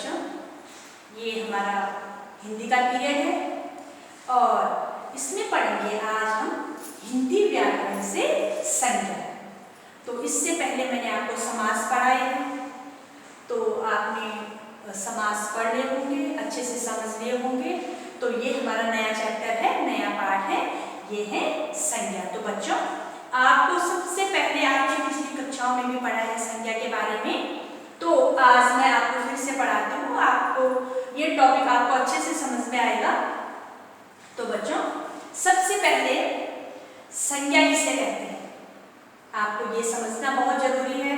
बच्चों, ये हमारा हिंदी का पीरियड है और इसमें पढ़ेंगे आज हम हिंदी व्याकरण से संज्ञा। तो इससे पहले मैंने आपको समास पढ़ाए हैं, तो आपने समास पढ़ लिए होंगे, अच्छे से समझ लिए होंगे। तो ये हमारा नया चैप्टर है, नया पाठ है, ये है संज्ञा। तो बच्चों, आपको सबसे पहले आपने पिछली कक्षाओं में भी पढ़ा है संज्ञा के बारे में, तो आज मैं आपको फिर से पढ़ाती हूँ। आपको ये टॉपिक आपको अच्छे से समझ में आएगा। तो बच्चों, सबसे पहले संज्ञा किसे कहते हैं आपको ये समझना बहुत जरूरी है।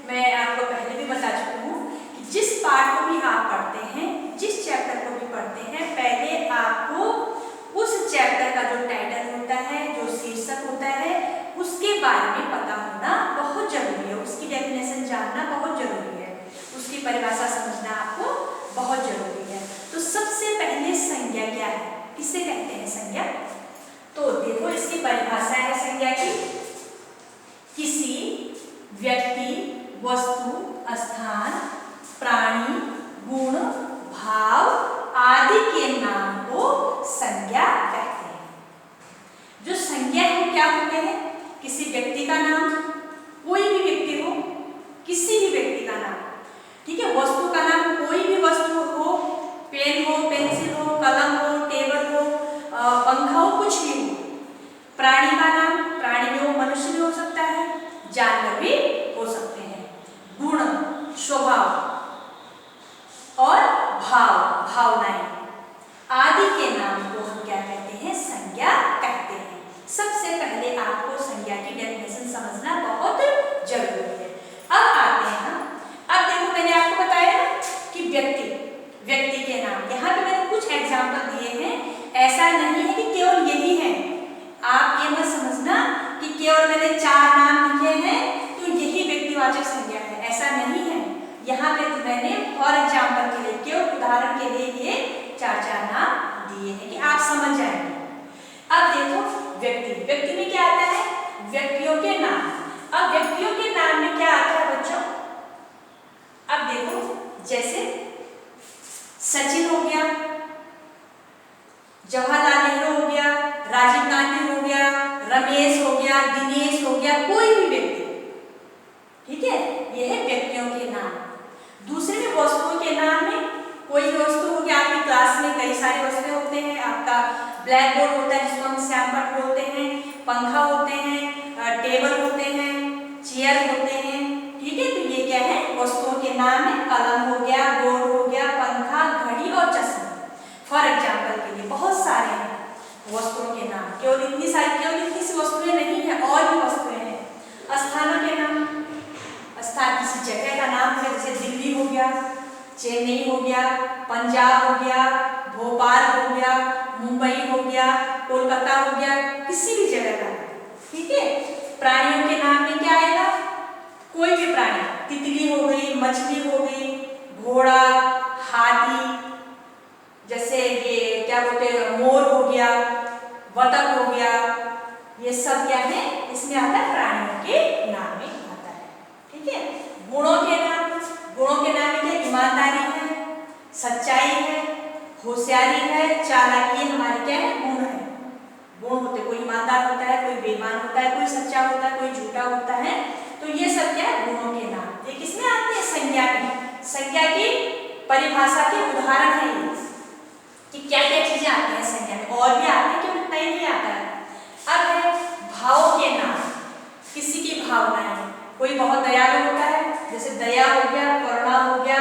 मैं आपको पहले भी बता चुकी हूँ कि जिस पाठ को भी आप पढ़ते हैं, जिस चैप्टर को भी पढ़ते हैं, पहले आपको उस चैप्टर का जो टाइटल होता है, जो शीर्षक होता है, उसके बारे में पता होना बहुत जरूरी है। उसकी डेफिनेशन जानना बहुत जरूरी है, उसकी परिभाषा समझना आपको बहुत जरूरी है। तो सबसे पहले संज्ञा क्या है, किसे कहते हैं संज्ञा? तो देखो, इसकी परिभाषा है संज्ञा की, किसी व्यक्ति, वस्तु, स्थान, प्राणी, गुण, भाव आदि के नाम को संज्ञा कहते हैं। जो संज्ञा है क्या होते हैं? किसी व्यक्ति का नाम, कोई भी व्यक्ति हो, किसी भी व्यक्ति का नाम, ठीक है। वस्तु का नाम, कोई भी वस्तु हो, पेन हो, पेंसिल हो, कलम हो, टेबल हो, पंखा हो, कुछ भी हो। प्राणी का नाम, प्राणी में वो मनुष्य भी हो सकता है, जानवर भी हो सकते हैं। गुण, स्वभाव और भाव, भावनाएं आदि के नाम को हम क्या कहते हैं? संज्ञा कहते हैं। सबसे पहले आपको संज्ञा की डेफिनेशन समझना बहुत जरूरी है। अब आते हैं हम, अब देखो मैंने आपको बताया कि व्यक्ति के नाम, यहाँ पे मैंने कुछ एग्जाम्पल दिए हैं। ऐसा नहीं है कि केवल यही है, आप ये मत समझना कि केवल मैंने 4 नाम लिखे हैं तो यही व्यक्तिवाचक संज्ञा है, ऐसा नहीं है। यहाँ पे तो मैंने फॉर एग्जाम्पल के लिए, केवल उदाहरण के लिए ये 4 नाम दिए हैं कि आप समझ जाएंगे। अब देखो, व्यक्ति में क्या आता है? व्यक्तियों के नाम। अब व्यक्तियों के नाम में क्या आता है बच्चों? अब देखो, जैसे सचिन हो गया, जवाहरलाल नेहरू हो गया, राजीव गांधी हो गया, रमेश हो गया, दिनेश हो गया, कोई भी व्यक्ति, ठीक है, यह है व्यक्तियों के नाम। दूसरे में वस्तुओं के नाम में, कोई भी वस्तु हो गया, आपकी क्लास में कई सारे वस्तुएं होते हैं, आपका ब्लैक बोर्ड होता है जिसको हम श्याम पट्ट बोलते हैं, पंखा होते हैं, टेबल होते हैं, चेयर होते हैं, ठीक है। तो ये क्या है? वस्तुओं के नाम है। कलम हो गया, बोर्ड हो गया, पंखा, घड़ी और चश्मा, फॉर एग्जाम्पल के लिए बहुत सारे हैं वस्तुओं के नाम। केवल इतनी सी वस्तुएं नहीं है, और भी वस्तुएं हैं। स्थानों के नाम, स्थान किसी जगह का नाम है, जैसे दिल्ली हो गया, चेन्नई हो गया, पंजाब हो गया, भोपाल हो गया, मुंबई हो गया, कोलकाता हो गया, किसी भी जगह का, ठीक है। प्राणियों के नाम में क्या आएगा? कोई भी प्राणी, तितली हो गई, मछली हो गई, घोड़ा, हाथी, जैसे ये क्या बोलते हैं, मोर हो गया, बतख हो गया, ये सब क्या है? इसमें आता है, प्राणियों के नाम में आता है, ठीक है। गुणों के नाम में क्या? ईमानदारी है, सच्चाई है, होशियारी है, चालाकी, हमारे क्या है? गुण है। गुण होते, कोई ईमानदार होता है, कोई बेईमान होता है, कोई सच्चा होता है, कोई झूठा होता है। तो ये सब क्या है? गुणों के नाम। ये किसमें आते हैं? संज्ञा में। संज्ञा की परिभाषा के उदाहरण है ये कि क्या क्या चीजें आती हैं संज्ञा में, और भी आते हैं, क्योंकि तय नहीं आता है। अब है भाव के नाम, किसी की भावनाएं, कोई बहुत दयालु होता है, जैसे दया हो गया, करुणा हो गया,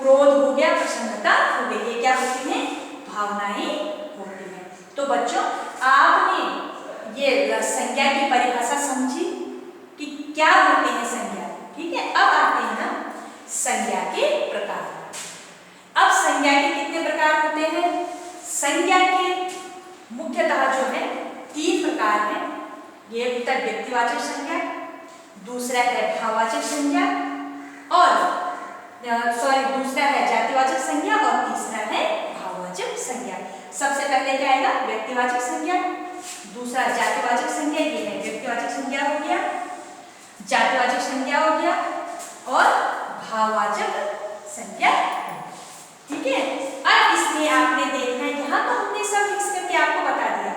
क्रोध हो गया, प्रसन्नता हो गई, ये क्या होती हैं? भावनाएं होती हैं। तो बच्चों, आपने ये संज्ञा की परिभाषा समझी कि क्या होती है संज्ञा, ठीक है। अब आते हैं ना संज्ञा के प्रकार। अब संज्ञा के कितने प्रकार होते हैं? संज्ञा के मुख्यतः जो है 3 प्रकार हैं। ये होता है व्यक्तिवाचक संज्ञा, दूसरा है भाववाचक संज्ञा, और दूसरा है जातिवाचक संज्ञा, और तीसरा है भाववाचक संज्ञा। सबसे पहले क्या आएगा? व्यक्तिवाचक संज्ञा, दूसरा जातिवाचक संज्ञा, ये है व्यक्तिवाचक संज्ञा हो गया, जातिवाचक संज्ञा हो गया, और भाववाचक संज्ञा। ठीक है। अब इसमें आपने देखना है, यहाँ तो हमने सब मिक्स करके आपको बता दिया,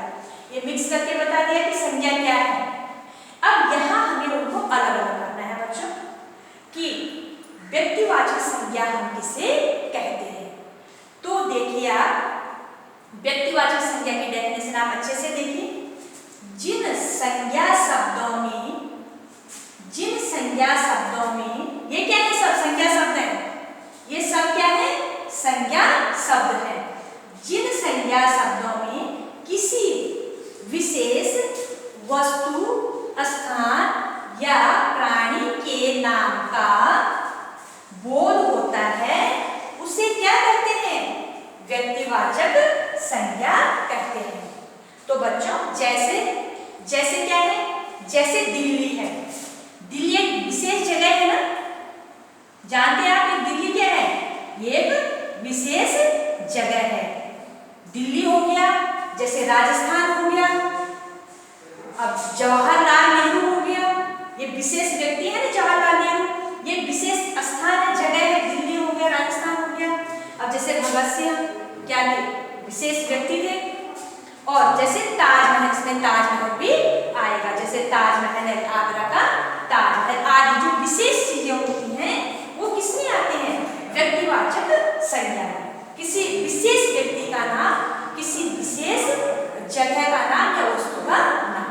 ये मिक्स करके बता दिया कि संज्ञा क्या है। अब यहाँ हमें उनको अलग अलग करना है बच्चों कि व्यक्तिवाचक संज्ञा हम किसे कहते हैं। तो देखिए आप व्यक्तिवाचक संज्ञा की डेफिनेशन आप अच्छे से देखिए। जिन संज्ञा शब्दों में ये क्या है, सब संज्ञा शब्द है, ये सब क्या है, संज्ञा शब्द है। जिन संज्ञा शब्दों में किसी विशेष वस्तु, स्थान या प्राणी के नाम का बोध होता है उसे क्या कहते हैं, व्यक्तिवाचक संज्ञा कहते हैं। तो बच्चों जैसे क्या है, जैसे दिल्ली है, दिल्ली एक विशेष जगह है ना, जानते हैं आप, दिल्ली क्या है, ये एक विशेष जगह है। दिल्ली हो गया, जैसे राजस्थान हो गया, अब जवाहरलाल नेहरू हो गया, ये विशेष व्यक्ति है ना जवाहरलाल नेहरू, ये विशेष स्थान है, जगह है, दिल्ली हो गया, राजस्थान हो गया। अब जैसे भगत सिंह क्या थे, विशेष व्यक्ति थे। और जैसे ताजमहल, इसमें ताजमहल भी आएगा, जैसे ताजमहल है, आगरा का ताजमहल आदि जो विशेष चीजें होती हैं वो किसमें आते हैं, व्यक्तिवाचक संज्ञा में। किसी विशेष व्यक्ति का नाम, किसी विशेष जगह का नाम या वस्तु का नाम,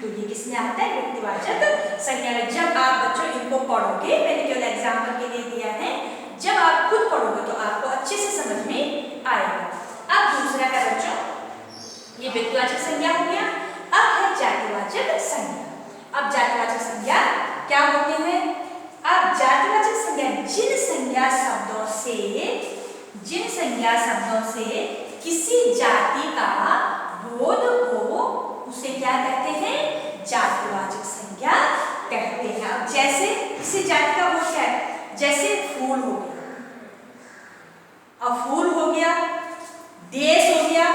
तो ये किसमें आता है, व्यक्तिवाचक संज्ञा में। जब आप बच्चों इनको पढ़ोगे, मैंने केवल एग्जाम्पल के लिए दिया है, जब आप खुद पढ़ोगे तो आपको अच्छे से समझ में आएगा। अब दूसरा है बच्चों, ये व्यक्तिवाचक संज्ञा हो गया। अब है जातिवाचक संज्ञा। अब जातिवाचक संज्ञा क्या होते हैं, अब जातिवाचक संज्ञा जिन संज्ञा शब्दों से किसी जाति का बोध हो उसे क्या कहते हैं, जातिवाचक संज्ञा कहते हैं। अब जैसे किसी जाति का बोध क्या है, जैसे फूल हो गया, अब फूल हो गया, देश हो गया,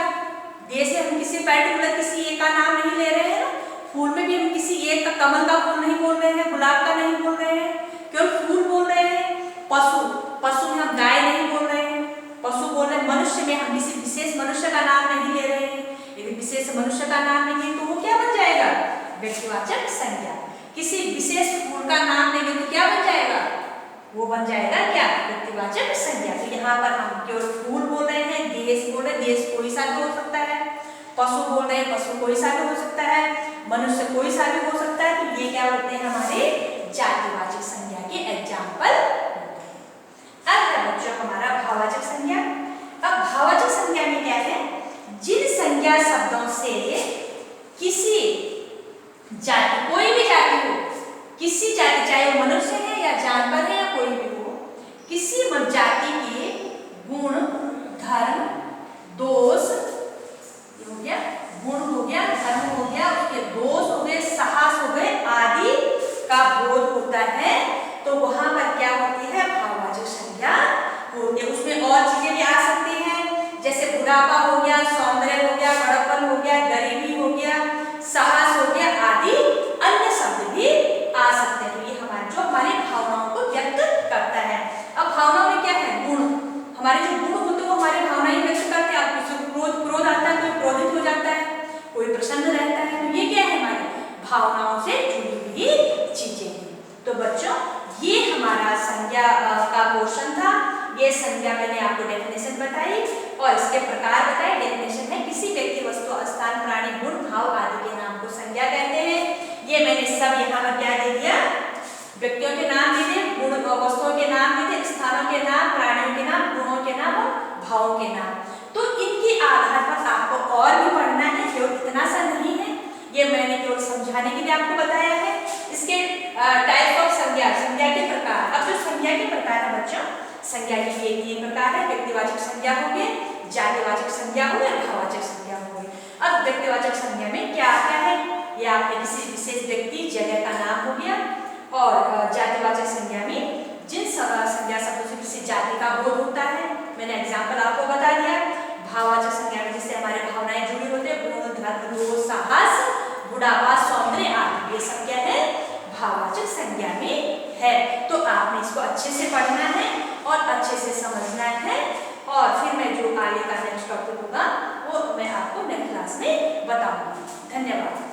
देश से हम किसी पर्टिकुलर किसी एक का नाम नहीं ले रहे हैं ना, फूल में भी हम किसी एक का, कमल का फूल नहीं बोल रहे हैं, गुलाब का नहीं बोल रहे हैं, केवल फूल बोल रहे हैं। पशु में हम गाय नहीं बोल रहे हैं, पशु बोल रहे हैं। मनुष्य में हम किसी विशेष मनुष्य का नाम नहीं ले रहे हैं, यदि विशेष मनुष्य का नाम नहीं है तो वो क्या बन जाएगा, व्यक्तिवाचक संज्ञा। किसी विशेष फूल का नाम नहीं है तो क्या बन जाएगा, वो बन जाएगा क्या, व्यक्तिवाचक संज्ञा। तो यहाँ पर हम केवल फूल बोल रहे हैं, देश बोल रहे हैं, देश कोई सा भी हो सकता है, पशु बोल रहे हैं, पशु कोई सा भी हो सकता है, मनुष्य कोई सा भी हो सकता है। तो ये क्या होते हैं, हमारे जातिवाचक संज्ञा के एग्जाम्पल। अब है बच्चों हमारा भाववाचक संज्ञा। अब भाववाचक संज्ञा में क्या है, जिन संज्ञा शब्दों से किसी जाति, कोई भी जाति हो, किसी जाति, चाहे वो मनुष्य है या जानवर है या कोई भी हो, किसी जाति के गुण, धर्म, दोष, हो गया गुण हो गया, धर्म हो गया, उसके दोष हो गए, साहस हो गए आदि का बोध होता है, तो वहां पर क्या होती है, भाववाचक संज्ञा होती है। उसमें और चीजें भी आ सकती हैं, जैसे बुढ़ापा हो गया, सौंदर्य हो गया, बड़प्पन हो गया, गरीबी हो गया, साहस हो गया आदि अन्य शब्द भी आ सकते हैं। ये हमारे जो हमारी भावनाओं को व्यक्त करता है। अब भावनाओं में क्या है, गुण, हमारे जो गुण होते हैं वो हमारी भावनाएं व्यक्त करते हैं। आप किसी को क्रोध आता है, कोई क्रोधित हो जाता है, कोई प्रसन्न रहता है, तो ये क्या है, हमारी भावनाओं से जुड़ी हुई चीजें हैं। तो बच्चों ये हमारा संज्ञा का पोर्शन था। ये संज्ञा मैंने आपको डेफिनेशन बताई और इसके प्रकार बताए। डेफिनेशन है किसी व्यक्ति, वस्तु, स्थान, प्राणी, गुण, भाव आदि के नाम को संज्ञा कहते हैं। ये मैंने सब यहाँ पर क्या दे दिया, व्यक्तियों के नाम दे दिए, गुण वस्तुओं के नाम दे दिए, स्थानों के नाम, प्राणियों के नाम, गुणों के नाम और भावों के नाम। तो इनके आधार पर आपको और भी पढ़ना है, केवल इतना सा नहीं है, ये मैंने केवल समझाने के लिए आपको बताया है। इसके टाइप ऑफ संज्ञा, संज्ञा के प्रकार। अब जो संज्ञा के प्रकार है बच्चों, संज्ञा के ये 3 प्रकार है, व्यक्तिवाचक संज्ञा हो गए, जातिवाचक संज्ञा हो गए, भाववाचक संज्ञा हो गई। अब व्यक्तिवाचक संज्ञा में क्या क्या है, ये आपने किसी विशेष व्यक्ति, जगह का नाम हो गया। और जातिवाचक संज्ञा में जिन संज्ञा शब्दों से किसी जाति का बोध होता है, मैंने एग्जाम्पल आपको बता दिया। भाववाचक संज्ञा में जिससे हमारे भावनाएं जुड़ी होती है, गुण, धर्म, दोष, साहस, बुढ़ापा, सौंदर्य आदि, ये सब क्या है, भाववाचक संज्ञा में है। तो आपने इसको अच्छे से पढ़ना है और अच्छे से समझना है। में बताऊंगी। धन्यवाद।